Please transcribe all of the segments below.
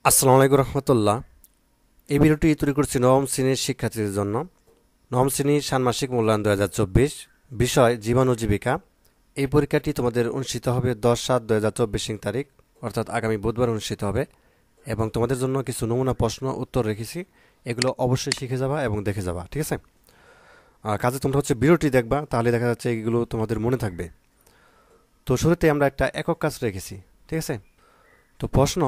আসসালামু আলাইকুম রহমতুল্লাহ। এই ভিডিওটি তৈরি করছি নবম শ্রেণীর শিক্ষার্থীদের জন্য। নবম শ্রেণীর ষান্মাসিক মূল্যায়ন 2024, বিষয় জীবন ও জীবিকা। এই পরীক্ষাটি তোমাদের অনুষ্ঠিত হবে 10/7/2024 তারিখ, অর্থাৎ আগামী বুধবার অনুষ্ঠিত হবে। এবং তোমাদের জন্য কিছু নমুনা প্রশ্ন উত্তর রেখেছি, এগুলো অবশ্যই শিখে যাবা এবং দেখে যাবা, ঠিক আছে? আর কাজে তোমরা ভিডিওটি দেখবা, তাহলে দেখা যাচ্ছে এগুলো তোমাদের মনে থাকবে। তো শুরুতে আমরা একটা একক কাজ রেখেছি, ঠিক আছে? তো প্রশ্ন: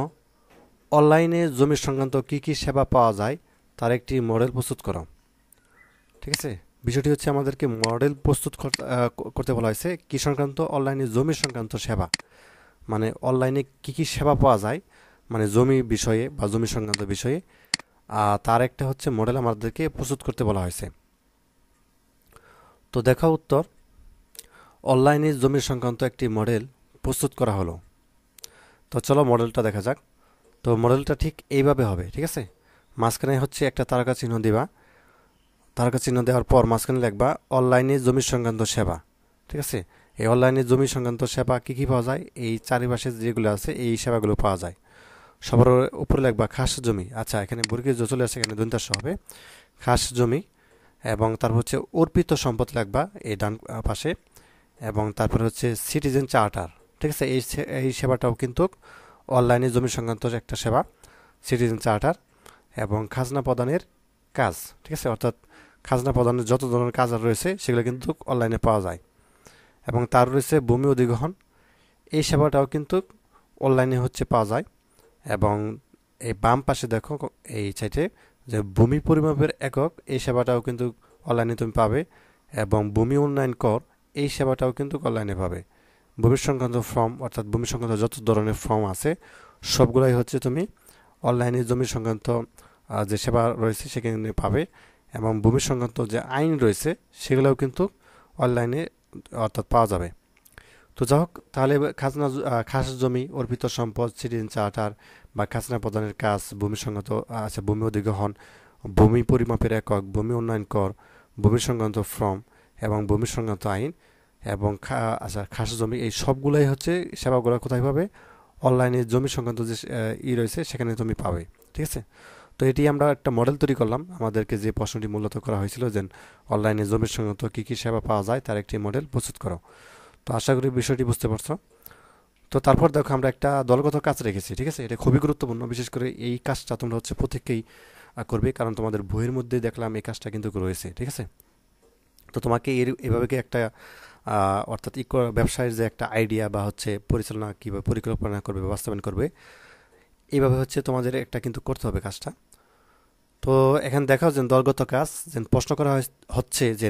অনলাইনে জমি সংক্রান্ত কী কী সেবা পাওয়া যায় তার একটি মডেল প্রস্তুত করো। ঠিক আছে, বিষয়টি আমাদেরকে মডেল প্রস্তুত করতে বলা হয়েছে কী সংক্রান্ত? অনলাইনে জমি সংক্রান্ত সেবা, মানে অনলাইনে কী কী সেবা পাওয়া যায়, মানে জমি বিষয়ে বা জমি সংক্রান্ত বিষয়ে তার একটা মডেল আমাদেরকে প্রস্তুত করতে বলা হয়েছে। তো দেখো উত্তর: অনলাইনে জমি সংক্রান্ত একটি মডেল প্রস্তুত করা হলো। তো চলো মডেলটা দেখা যাক। তো মডেলটা ঠিক এইভাবে হবে, ঠিক আছে? মাঝখানে একটা তারকা চিহ্ন দিবা, তারকা চিহ্ন দেওয়ার পর মাঝখানে লিখবা অনলাইনে জমি সংক্রান্ত সেবা। ঠিক আছে, এই অনলাইনে জমি সংক্রান্ত সেবা কী কী পাওয়া যায়, এই চারিপাশে যেগুলো আছে এই সেবাগুলো পাওয়া যায়। সবার উপরে লিখবা খাস জমি। আচ্ছা, এখানে বর্গীয় জ চলে আসে, এখানে দন্তাস্য হবে, খাস জমি। এবং তারপর অর্পিত সম্পদ লিখবা এই ডান পাশে। এবং তারপরে সিটিজেন চার্টার। ঠিক আছে, এই সেবাটাও কিন্তু অনলাইনে জমি সংক্রান্ত একটা সেবা, সিটিজেন চার্টার। এবং খাজনা প্রদানের কাজ, ঠিক আছে, অর্থাৎ খাজনা প্রদানের যত ধরনের কাজ রয়েছে সেগুলো কিন্তু অনলাইনে পাওয়া যায়। এবং তার রয়েছে ভূমি অধিগ্রহণ, এই সেবাটাও কিন্তু অনলাইনে পাওয়া যায়। এবং এই বাম পাশে দেখো এই সাইটে যে ভূমি পরিমাপের একক, এই সেবাটাও কিন্তু অনলাইনে তুমি পাবে। এবং ভূমি উন্নয়ন কর, এই সেবাটাও কিন্তু অনলাইনে পাবে। ভূমি সংক্রান্ত ফর্ম, অর্থাৎ ভূমি সংক্রান্ত যত ধরনের ফর্ম আছে সবগুলাই তুমি অনলাইনে জমি সংক্রান্ত যে সেবা রয়েছে সেখানে পাবে। এবং ভূমি সংক্রান্ত যে আইন রয়েছে সেগুলোও কিন্তু অনলাইনে অর্থাৎ পাওয়া যাবে। তো যাই হোক, তাহলে খাস জমি, অর্পিত সম্পদ, সিটিজেন চার্টার বা খাজনা প্রদানের কাজ, ভূমি সংক্রান্ত ভূমি অধিগ্রহণ, ভূমি পরিমাপের একক, ভূমি উন্নয়ন কর, ভূমি সংক্রান্ত ফর্ম এবং ভূমি সংক্রান্ত আইন এবং খাস জমি, এই সবগুলাই সেবাগুলো কোথায় পাবে? অনলাইনে জমি সংক্রান্ত যে রয়েছে সেখানে তুমি পাবে। ঠিক আছে, তো এটি আমরা একটা মডেল তৈরি করলাম। আমাদেরকে যে প্রশ্নটি মূলত করা হয়েছিল যে অনলাইনে জমির সংক্রান্ত কী কী সেবা পাওয়া যায় তার একটি মডেল প্রস্তুত করো। তো আশা করি বিষয়টি বুঝতে পারছো। তো তারপর দেখো আমরা একটা দলগত কাজ রেখেছি, ঠিক আছে? এটা খুবই গুরুত্বপূর্ণ, বিশেষ করে এই কাজটা তোমরা প্রত্যেকেই করবে, কারণ তোমাদের বইয়ের মধ্যে দেখলাম এই কাজটা কিন্তু রয়েছে। ঠিক আছে, তো তোমাকে এভাবে কি একটা অর্থাৎ ব্যবসায়ের যে একটা আইডিয়া বা পরিচালনা কীভাবে পরিকল্পনা করবে, বাস্তবায়ন করবে, এইভাবে তোমাদের একটা কিন্তু করতে হবে কাজটা। তো এখানে দেখাও যে দলগত কাজ, যে প্রশ্ন করা হচ্ছে যে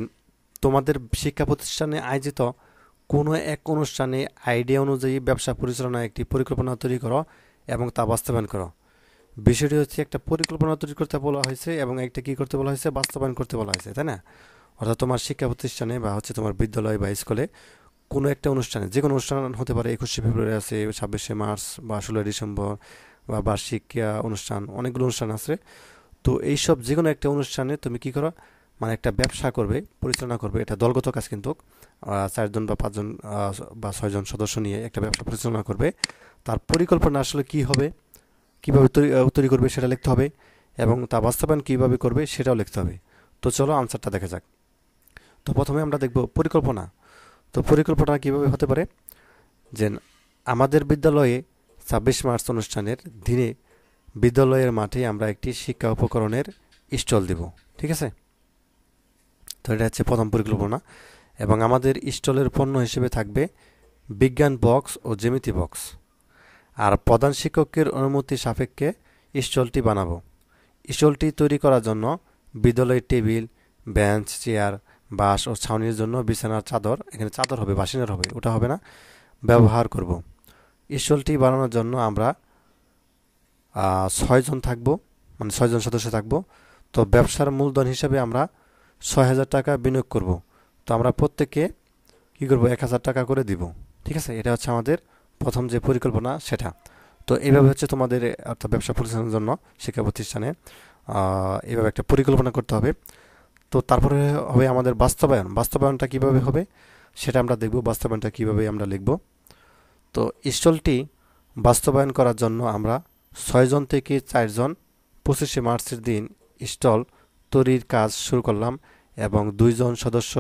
তোমাদের শিক্ষা প্রতিষ্ঠানে আয়োজিত কোনো এক অনুষ্ঠানে আইডিয়া অনুযায়ী ব্যবসা পরিচালনায় একটি পরিকল্পনা তৈরি করো এবং তা বাস্তবায়ন করো। বিষয়টি একটা পরিকল্পনা তৈরি করতে বলা হয়েছে এবং একটা কি করতে বলা হয়েছে, বাস্তবায়ন করতে বলা হয়েছে, তাই না? অর্থাৎ তোমার শিক্ষা প্রতিষ্ঠানে বা তোমার বিদ্যালয় বা স্কুলে কোনো একটা অনুষ্ঠানে, যে কোনো অনুষ্ঠান হতে পারে, 21শে ফেব্রুয়ারি আছে, 26শে মার্চ বা 16ই ডিসেম্বর বা বার্ষিক অনুষ্ঠান, অনেকগুলো অনুষ্ঠান আছে। তো এইসব যে কোনো একটা অনুষ্ঠানে তুমি কি করো, মানে একটা ব্যবসা করবে, পরিচালনা করবে। এটা দলগত কাজ কিন্তু 4জন বা 5জন বা 6জন সদস্য নিয়ে একটা ব্যবসা পরিচালনা করবে। তার পরিকল্পনা আসলে কি হবে, কীভাবে তৈরি করবে সেটা লিখতে হবে, এবং তা বাস্তবায়ন কীভাবে করবে সেটাও লিখতে হবে। তো চলো আনসারটা দেখা যাক। তো প্রথমে আমরা দেখব পরিকল্পনা। তো পরিকল্পনা কীভাবে হতে পারে, যে আমাদের বিদ্যালয়ে 26 মার্চ অনুষ্ঠানের দিনে বিদ্যালয়ের মাঠে আমরা একটি শিক্ষা উপকরণের স্টল দিব। ঠিক আছে, তো এটা প্রথম পরিকল্পনা। এবং আমাদের স্টলের পণ্য হিসেবে থাকবে বিজ্ঞান বক্স ও জ্যামিতি বক্স। আর প্রধান শিক্ষকের অনুমতি সাপেক্ষে স্টলটি বানাবো। স্টলটি তৈরি করার জন্য বিদ্যালয়ের টেবিল, বেঞ্চ, চেয়ার, বাঁশ ও ছাউনির জন্য বিছানার চাদর, এখানে চাদর হবে, বাসিনার হবে, ওটা হবে না, ব্যবহার করব। স্টলটি বানানোর জন্য আমরা 6জন থাকবো, মানে 6জন সদস্য থাকবো। তো ব্যবসার মূলধন হিসাবে আমরা 6,000 টাকা বিনিয়োগ করব। তো আমরা প্রত্যেকে কী করবো, 1,000 টাকা করে দিব। ঠিক আছে, এটা আমাদের প্রথম যে পরিকল্পনা সেটা। তো এইভাবে তোমাদের অর্থাৎ ব্যবসা পরিচালনার জন্য শিক্ষা প্রতিষ্ঠানে এইভাবে একটা পরিকল্পনা করতে হবে। তো তারপরে হবে আমাদের বাস্তবায়ন। বাস্তবায়নটা কিভাবে হবে সেটা আমরা দেখব, বাস্তবায়নটা কিভাবে আমরা লিখব। তো স্টলটি বাস্তবায়ন করার জন্য আমরা 6 জন থেকে 4 জন 25শে মার্চের দিন স্টল তৈরির কাজ শুরু করলাম এবং 2 জন সদস্য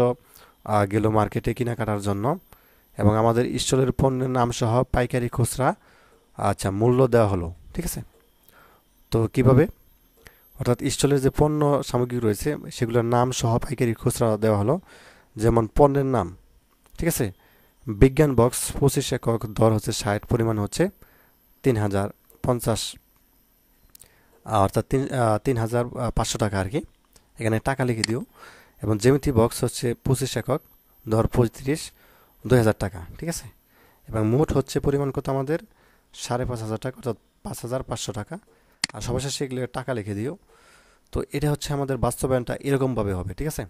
গেল মার্কেটে কেনাকাটার জন্য এবং আমাদের স্টলের পণ্যের নাম সহ পাইকারি খুচরা আচ্ছা মূল্য দেওয়া হলো। ঠিক আছে? তো কিভাবে, অর্থাৎ স্টলের যে পণ্য সামগ্রী রয়েছে সেগুলোর নাম সহ পাইকারি খুচরা দেওয়া হলো। যেমন পণ্যের নাম, ঠিক আছে, বিজ্ঞান বক্স 25 একক, দর হচ্ছে 60, পরিমাণ হচ্ছে 3050, অর্থাৎ 3500 টাকা আর কি। এখানে টাকা লিখে দিও। এবং জ্যামিতি বক্স হচ্ছে 25 একক, দর 35, 2000 টাকা। ঠিক আছে? এবং মোট হচ্ছে পরিমাণ কত আমাদের 5500 টাকা, অর্থাৎ 5500 টাকা। আর সর্বশেষে এগুলো টাকা লিখে দিও। তো এটা হচ্ছে আমাদের বাস্তবায়নটা এরকমভাবে হবে। ঠিক আছে?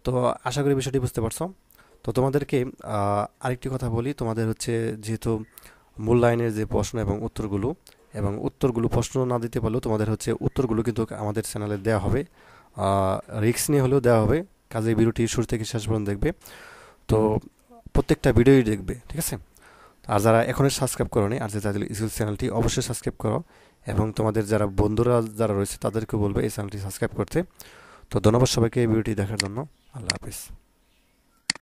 তো আশা করি বিষয়টি বুঝতে পারছো। তো তোমাদেরকে আরেকটি কথা বলি, তোমাদের হচ্ছে যেহেতু মূল্যায়নের যে প্রশ্ন এবং উত্তরগুলো প্রশ্ন না দিতে পারলেও তোমাদের হচ্ছে উত্তরগুলো কিন্তু আমাদের চ্যানেলে দেওয়া হবে, রিস্ক নিয়ে হলেও দেওয়া হবে। কাজে ভিডিওটি শুরু থেকে শেষ পর্যন্ত দেখবে। তো প্রত্যেকটা ভিডিওই দেখবে। ঠিক আছে? আর যারা এখনই সাবস্ক্রাইব করোনি, আর যে তাদের স্কুল চ্যানেলটি অবশ্যই সাবস্ক্রাইব করো এবং তোমাদের যারা বন্ধুরা যারা রয়েছে তাদেরকে বলবে এই চ্যানেলটি সাবস্ক্রাইব করতে। তো ধন্যবাদ সবাইকে এই ভিডিওটি দেখার জন্য। আল্লাহ হাফিজ।